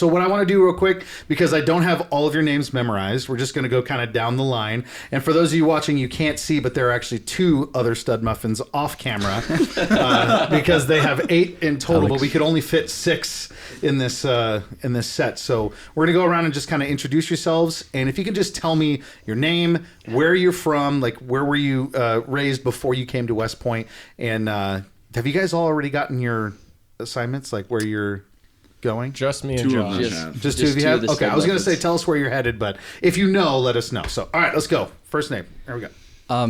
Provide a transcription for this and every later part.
So what I want to do real quick, because I don't have all of your names memorized, we're just going to go kind of down the line. And for those of you watching, you can't see, but there are actually 2 other stud muffins off camera because they have 8 in total, but we could only fit 6 in this set. So we're going to go around and just kind of introduce yourselves. And if you can just tell me your name, where you're from, like where were you raised before you came to West Point, and have you guys all already gotten your assignments, like where you're going? Just me and Josh. Just 2 of you have? Okay, I was going to say tell us where you're headed, but if you know, let us know. So, all right, let's go. First name. There we go.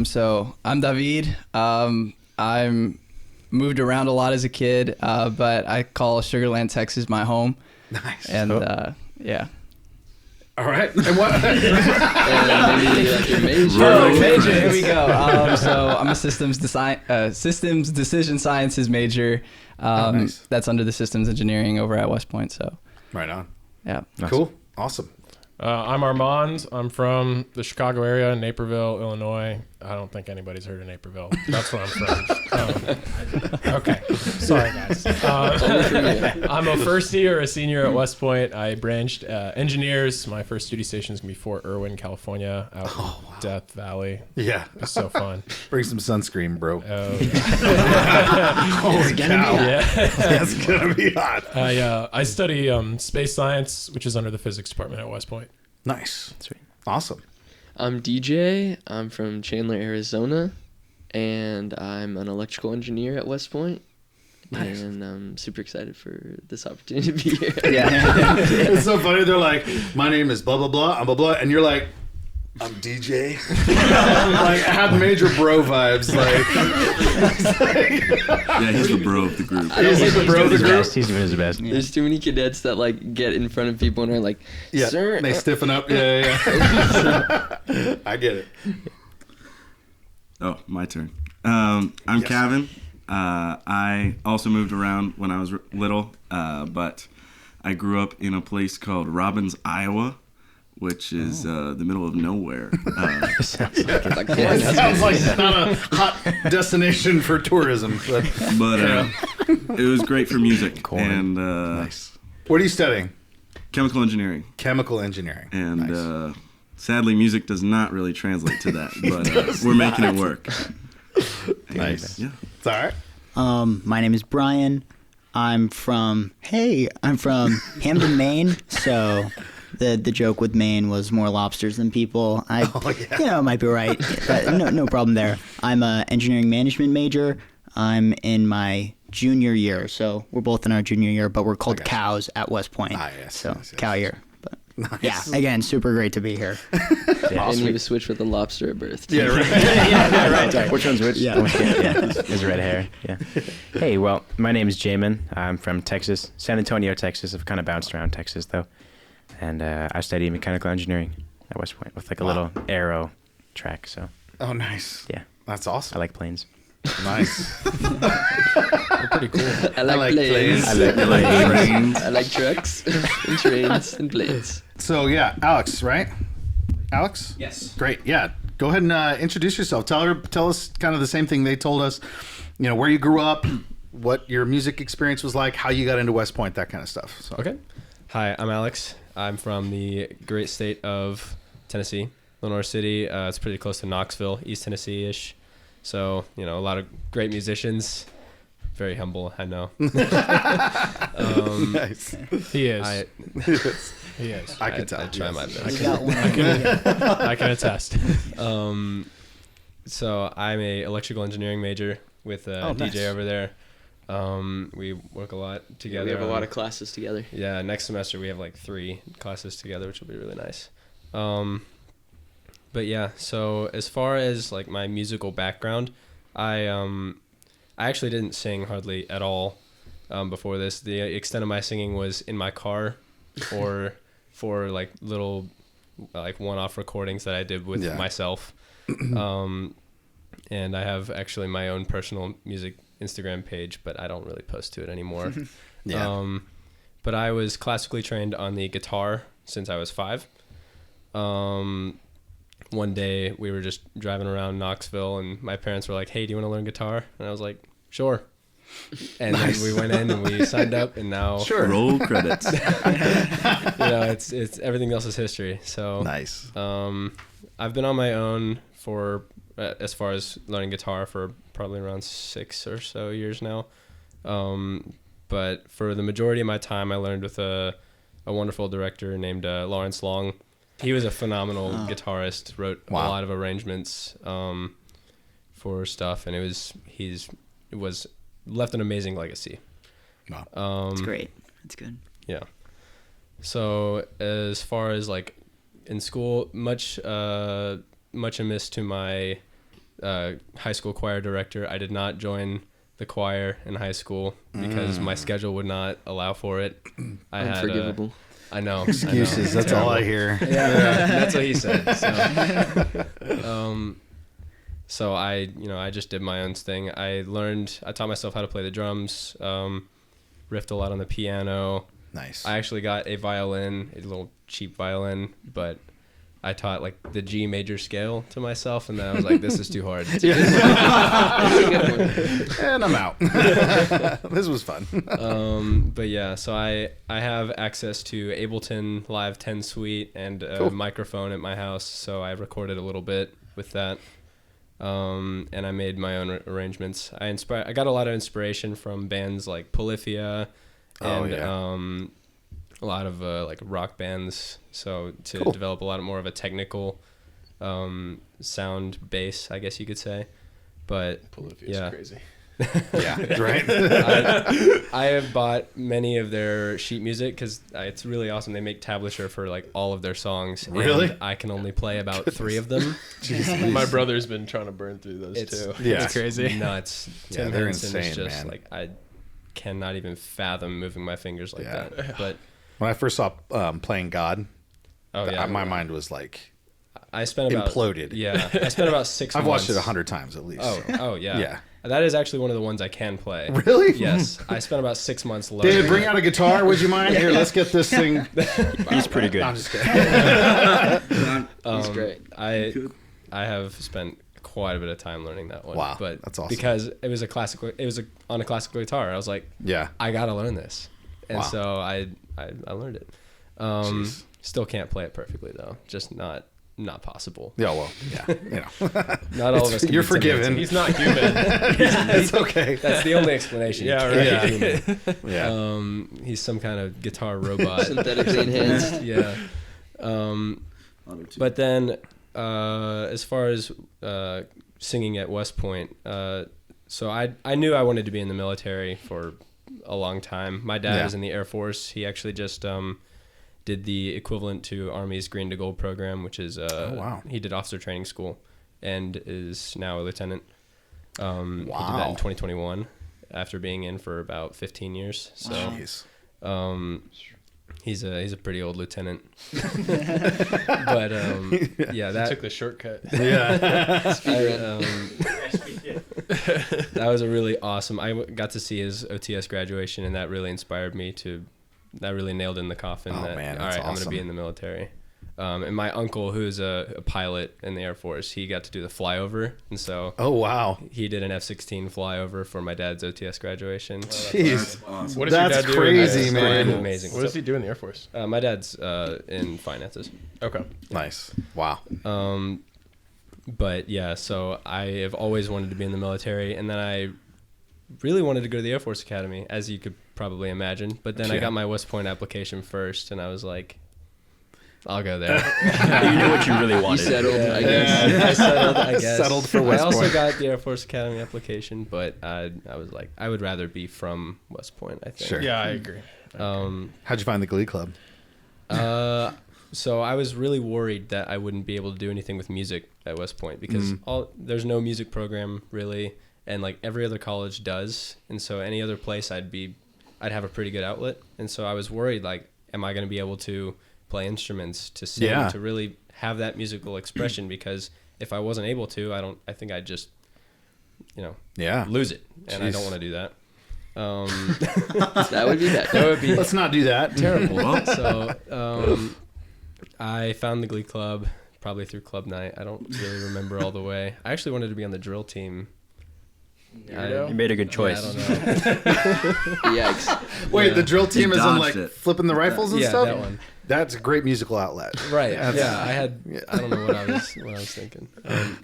So I'm David. I'm moved around a lot as a kid, but I call Sugarland, Texas my home. Nice. And yeah. All right. And what? And maybe like your major. Major. Here we go. So I'm a systems decision sciences major. Nice. That's under the systems engineering over at West Point. So. Right on. Yeah. Nice. Cool. Awesome. I'm Armand. I'm from the Chicago area, Naperville, Illinois. I don't think anybody's heard of Naperville. That's where I'm from. Okay. Sorry, guys. I'm a first year, a senior at West Point. I branched engineers. My first duty station is going to be Fort Irwin, California, out in Death Valley. Yeah. It's so fun. Bring some sunscreen, bro. Holy cow. That's going to be hot. I study space science, which is under the physics department at West Point. Nice. Sweet. Awesome. I'm DJ. I'm from Chandler, Arizona, and I'm an electrical engineer at West Point. Nice. And I'm super excited for this opportunity to be here. Yeah. It's so funny. They're like, my name is blah, blah, blah. I'm blah, blah. And you're like, I'm DJ. Like, I have major bro vibes. Yeah, he's the bro of the group. Is he the bro of the group? He's doing his best. There's too many cadets that like get in front of people and are like, Yeah, sir. they stiffen up. Yeah. I get it. Oh, my turn. I'm Kevin. I also moved around when I was little, but I grew up in a place called Robbins, Iowa, which is the middle of nowhere. Sounds like It sounds like it's not a hot destination for tourism. But it was great for music. And nice. What are you studying? Chemical engineering. Chemical engineering. And nice. Sadly, music does not really translate to that, but we're making it work. Nice. Yeah. It's all right. My name is Brian. I'm from Hamden, Maine. So the joke with Maine was more lobsters than people. Might be right. But no problem there. I'm a engineering management major. I'm in my junior year. So we're both in our junior year, but we're called cows at West Point. Yes, cow year. But nice. yeah, again, super great to be here. And he was switched with a lobster at birth. Yeah, right. yeah, right. Sorry. Which one's which? Yeah. His red hair. Yeah. Hey, well, my name is Jamin. I'm from Texas, San Antonio, Texas. I've kind of bounced around Texas, though. And I study mechanical engineering at West Point with like a little aero track. So. Oh, nice. Yeah. That's awesome. I like planes. Nice. They're pretty cool. I like planes. I like trains. I like trucks and trains and planes. So, yeah, Alex, right? Alex? Yes. Great. Yeah. Go ahead and introduce yourself. Tell us kind of the same thing they told us, where you grew up, what your music experience was like, how you got into West Point, that kind of stuff. So. Okay. Hi, I'm Alex. I'm from the great state of Tennessee, Lenore City. It's pretty close to Knoxville, East Tennessee-ish. So, a lot of great musicians. Very humble, I know. Nice. He is. He is. I can tell. I try my best. We got one. I can attest. So I'm a electrical engineering major with a DJ nice. over there. We work a lot together. We have a lot of classes together. Yeah, next semester we have like 3 classes together, which will be really nice. But yeah, so as far as like my musical background, I actually didn't sing hardly at all before this. The extent of my singing was in my car or for like little like one-off recordings that I did with myself. And I have actually my own personal music Instagram page, but I don't really post to it anymore. But I was classically trained on the guitar since I was 5. One day we were just driving around Knoxville and my parents were like, hey, do you want to learn guitar? And I was like, sure. And then we went in and we signed up, and now Roll credits. it's everything else is history. So Nice. I've been on my own for as far as learning guitar for probably around 6 or so years now. But for the majority of my time, I learned with a wonderful director named Lawrence Long. He was a phenomenal guitarist, wrote a lot of arrangements for stuff, and it was left an amazing legacy. Wow. That's great. That's good. Yeah. So as far as like in school, much amiss to my high school choir director. I did not join the choir in high school because my schedule would not allow for it. Unforgivable. I know. Excuses. That's all I hear. Yeah, that's what he said. So I just did my own thing. I taught myself how to play the drums, riffed a lot on the piano. Nice. I actually got a violin, a little cheap violin, but I taught like the G major scale to myself, and then I was like, this is too hard. And I'm out. This was fun. But yeah, so I have access to Ableton Live 10 Suite and a microphone at my house, so I recorded a little bit with that. And I made my own arrangements. I got a lot of inspiration from bands like Polyphia and a lot of like rock bands. So to develop a lot more of a technical sound base, I guess you could say. But Polyphia's crazy. Yeah, right. I have bought many of their sheet music because it's really awesome. They make tablature for like all of their songs. Really? And I can only play about 3 of them. My brother's been trying to burn through those too. Yeah. It's crazy. Nuts. Yeah, Tim they're Henson is insane, just man. like I cannot even fathom moving my fingers like Yeah. that. But When I first saw Playing God, yeah, my mind was like I spent about imploded. Yeah, I spent about 6 I've months. watched it 100 times at least. Oh yeah. Yeah. That is actually one of the ones I can play. Really? Yes. I spent about 6 months learning. David, bring out a guitar, would you mind? Here, let's get this thing. He's pretty good. No, I'm just kidding. He's great. I have spent quite a bit of time learning that one. Wow, But that's awesome. because it was on a classical guitar. I was like, Yeah. I gotta learn this, and Wow. so I learned it. Jeez. Still can't play it perfectly though. Just not possible. Yeah, well, yeah, you know. Not all of us. Can You're be Tim forgiven. Henson. He's not human. It's okay. That's the only explanation. Yeah, He can't right. be human. Yeah. He's some kind of guitar robot. Synthetically enhanced. Yeah. But then, as far as singing at West Point, so I knew I wanted to be in the military for a long time. My dad is in the Air Force. He actually just did the equivalent to Army's Green to Gold program, which is he did officer training school and is now a lieutenant. He did that in 2021 after being in for about 15 years. So Jeez. he's a pretty old lieutenant. But yeah, that Took the shortcut. Yeah. that was a really awesome. I got to see his OTS graduation, and that really inspired me to. That really nailed in the coffin. Oh, that man, all that's right, I'm going to awesome. be in the military. And my uncle, who's a pilot in the Air Force, he got to do the flyover, and so Oh, wow. he did an F-16 flyover for my dad's OTS graduation. Jeez. Awesome. What does That's your dad do? crazy, in man. Amazing. What does he do in the Air Force? My dad's in finances. Okay. Nice. Wow. But yeah, so I have always wanted to be in the military, and then I really wanted to go to the Air Force Academy, as you could probably imagine. But then I got my West Point application first, and I was like, I'll go there. You knew what you really You wanted. settled, I guess. I settled, I guess. Settled for West I also Point. got the Air Force Academy application, but I was like, I would rather be from West Point, I think. Sure. Yeah, I agree. How'd you find the Glee Club? So I was really worried that I wouldn't be able to do anything with music at West Point because there's no music program really, and like every other college does, and so any other place I'd have a pretty good outlet, and so I was worried like, am I going to be able to play instruments, to sing, to really have that musical expression? Because if I wasn't able to, I think I'd just, lose it, and I don't want to do that. That would be bad. That would be Let's not do that. terrible. So I found the Glee Club probably through club night. I don't really remember all the way. I actually wanted to be on the drill team Weirdo. You made a good choice. Yeah, I don't know. Yikes. Wait, the drill team is in dodged like it. flipping the rifles and Yeah, stuff. that one. That's a great musical outlet. Right. That's- Yeah, I don't know what I was thinking.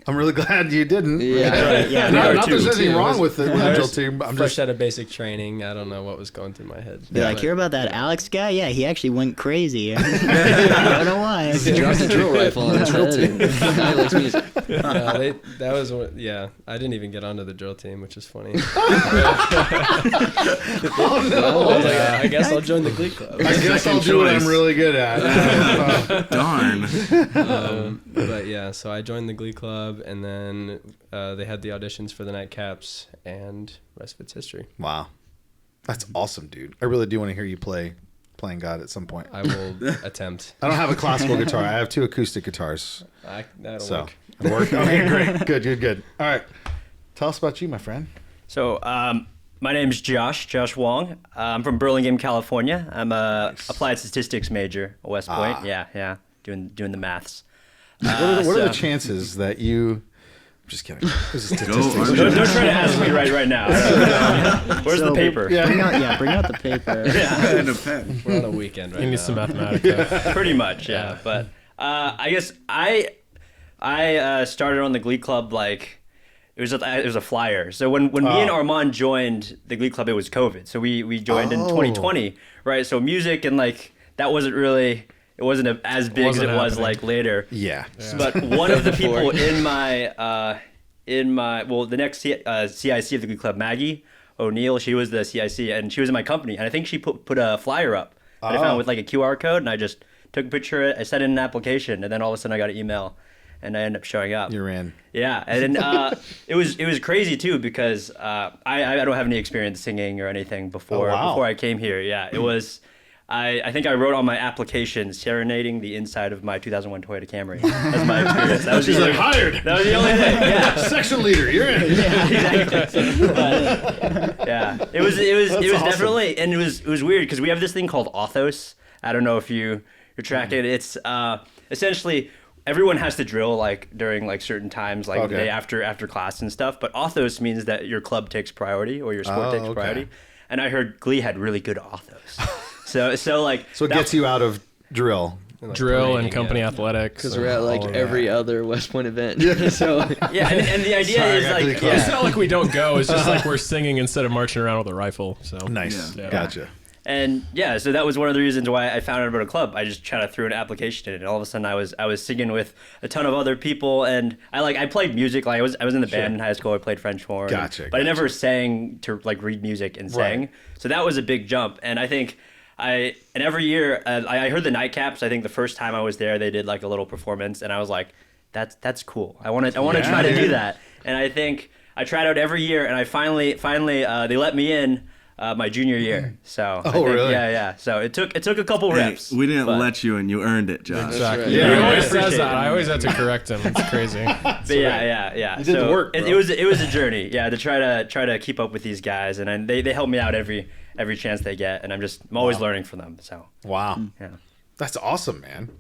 I'm really glad you didn't. Yeah. Right, yeah. Not there's anything too. wrong with the I drill was team. I'm fresh just out of basic training. I don't know what was going through my head. Be like, But- hear about that Alex guy? Yeah, he actually went crazy. I don't know why. Dropped a drill rifle on his head. And the guy likes music. No, that was yeah. I didn't even get onto the drill team, which is funny. oh no. I was like, I guess I'll join the Glee club. I guess I'll do what I'm really good at. Darn. But yeah, so I joined the Glee club, and then they had the auditions for the nightcaps, and the rest of it's history. Wow, that's awesome, dude. I really do want to hear you playing God at some point. I will attempt. I don't have a classical guitar. I have 2 acoustic guitars. That'll So work. it'll work. Okay, great, good. All right, tell us about you, my friend. So, my name's Josh Wong. I'm from Burlingame, California. I'm a applied statistics major at West Point. Yeah, doing the maths. What are the chances that you? I'm just kidding. This is statistics. Arjun. Don't try to ask me right now. Where's the paper? Bring out the paper. And a pen. We're on a weekend right He now. needs some mathematics. Pretty much, yeah. But I guess I started on the Glee Club like it was a flyer. So when me and Armand joined the Glee Club, it was COVID. So we joined in 2020, right? So music and like that wasn't really. It wasn't as big as it was like later. Yeah. But one of the people in my the next CIC of the Glee Club, Maggie O'Neill, she was the CIC and she was in my company, and I think she put a flyer up that I found with like a QR code, and I just took a picture of it, I sent in an application, and then all of a sudden I got an email, and I ended up showing up. You're in. Yeah, and then it was crazy too because I don't have any experience singing or anything before I came here. Yeah, it was. I think I wrote on my application serenading the inside of my 2001 Toyota Camry. That's my experience. That was She's the like, hired. That was the only thing. Yeah, Section leader, you're in. exactly. But, yeah, it was awesome. definitely, and it was weird because we have this thing called authos. I don't know if you're tracking it. It's essentially everyone has to drill like during like certain times, like the day after class and stuff. But authos means that your club takes priority or your sport takes priority. And I heard Glee had really good authos. So it gets you out of drill. Like Drill and parading, company yeah. athletics. Because we're at all like of every other West Point event. So yeah, and the idea Sorry, I is got Glee like Club. It's not like we don't go. It's just like we're singing instead of marching around with a rifle. So Nice. Yeah. Gotcha. And yeah, so that was one of the reasons why I found out about a club. I just kind of threw an application in, and all of a sudden I was singing with a ton of other people, and I played music. Like I was in the band in high school. I played French horn. But I never sang to like read music and sang. Right. So that was a big jump. And I think and every year I heard the nightcaps. I think the first time I was there, they did like a little performance, and I was like, that's cool. I want to try to do that. And I think I tried out every year, and I finally they let me in. My junior year, so I think, really? yeah. So it took a couple reps. We didn't but- let you, and you earned it, Josh. Exactly. right. He Yeah, always I says appreciate that. it. I always have to correct him. It's crazy. But yeah. You did the work, It bro. was a journey, yeah, to try to keep up with these guys, and then they help me out every chance they get, and I'm always learning from them. So Wow. yeah. That's awesome, man.